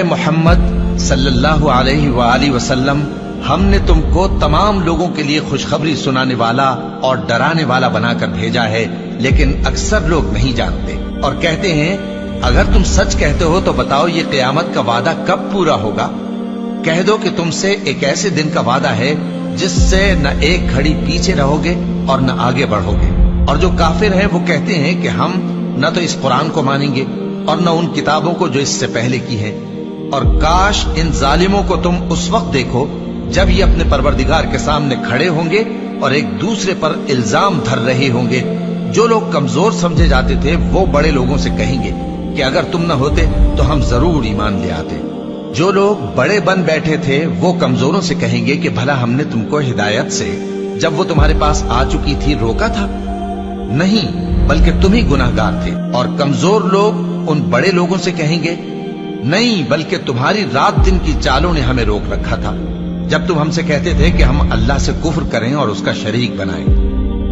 محمد صلی اللہ علیہ وآلہ وسلم، ہم نے تم کو تمام لوگوں کے لیے خوشخبری سنانے والا اور ڈرانے والا بنا کر بھیجا ہے، لیکن اکثر لوگ نہیں جانتے اور کہتے ہیں اگر تم سچ کہتے ہو تو بتاؤ یہ قیامت کا وعدہ کب پورا ہوگا؟ کہہ دو کہ تم سے ایک ایسے دن کا وعدہ ہے جس سے نہ ایک گھڑی پیچھے رہو گے اور نہ آگے بڑھو گے۔ اور جو کافر ہیں وہ کہتے ہیں کہ ہم نہ تو اس قرآن کو مانیں گے اور نہ ان کتابوں کو جو اس سے پہلے کی ہیں، اور کاش ان ظالموں کو تم اس وقت دیکھو جب یہ اپنے پروردگار کے سامنے کھڑے ہوں گے اور ایک دوسرے پر الزام دھر رہے ہوں گے۔ جو لوگ کمزور سمجھے جاتے تھے وہ بڑے لوگوں سے کہیں گے کہ اگر تم نہ ہوتے تو ہم ضرور ایمان لے آتے۔ جو لوگ بڑے بن بیٹھے تھے وہ کمزوروں سے کہیں گے کہ بھلا ہم نے تم کو ہدایت سے جب وہ تمہارے پاس آ چکی تھی روکا تھا؟ نہیں، بلکہ تم ہی گناہگار تھے۔ اور کمزور لوگ ان بڑے لوگوں سے کہیں گے نہیں، بلکہ تمہاری رات دن کی چالوں نے ہمیں روک رکھا تھا جب تم ہم سے کہتے تھے کہ ہم اللہ سے کفر کریں اور اس کا شریک بنائیں۔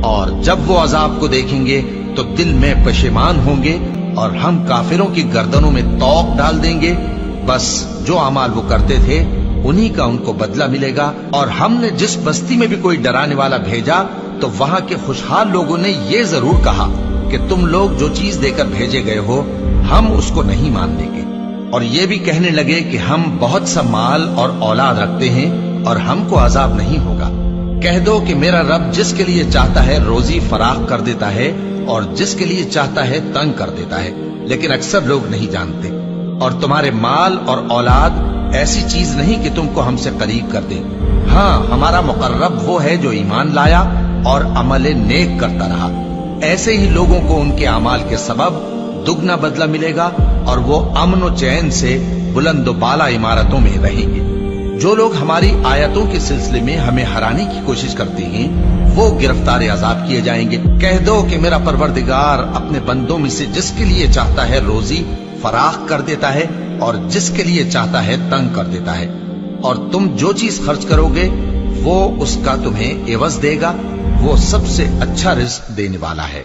اور جب وہ عذاب کو دیکھیں گے تو دل میں پشیمان ہوں گے اور ہم کافروں کی گردنوں میں طوق ڈال دیں گے۔ بس جو اعمال وہ کرتے تھے انہی کا ان کو بدلہ ملے گا۔ اور ہم نے جس بستی میں بھی کوئی ڈرانے والا بھیجا تو وہاں کے خوشحال لوگوں نے یہ ضرور کہا کہ تم لوگ جو چیز دے کر بھیجے گئے ہو ہم اس کو نہیں مان لیں گے، اور یہ بھی کہنے لگے کہ ہم بہت سا مال اور اولاد رکھتے ہیں اور ہم کو عذاب نہیں ہوگا۔ کہہ دو کہ میرا رب جس کے لیے چاہتا ہے روزی فراخ کر دیتا ہے اور جس کے لیے چاہتا ہے تنگ کر دیتا ہے، لیکن اکثر لوگ نہیں جانتے۔ اور تمہارے مال اور اولاد ایسی چیز نہیں کہ تم کو ہم سے قریب کر دے۔ ہاں، ہمارا مقرب وہ ہے جو ایمان لایا اور عمل نیک کرتا رہا۔ ایسے ہی لوگوں کو ان کے اعمال کے سبب دگنا بدلہ ملے گا اور وہ امن و چین سے بلند و بالا عمارتوں میں رہیں گے۔ جو لوگ ہماری آیتوں کے سلسلے میں ہمیں ہرانے کی کوشش کرتے ہیں وہ گرفتار عذاب کیے جائیں گے۔ کہہ دو کہ میرا پروردگار اپنے بندوں میں سے جس کے لیے چاہتا ہے روزی فراخ کر دیتا ہے اور جس کے لیے چاہتا ہے تنگ کر دیتا ہے، اور تم جو چیز خرچ کرو گے وہ اس کا تمہیں عوض دے گا، وہ سب سے اچھا رزق دینے والا ہے۔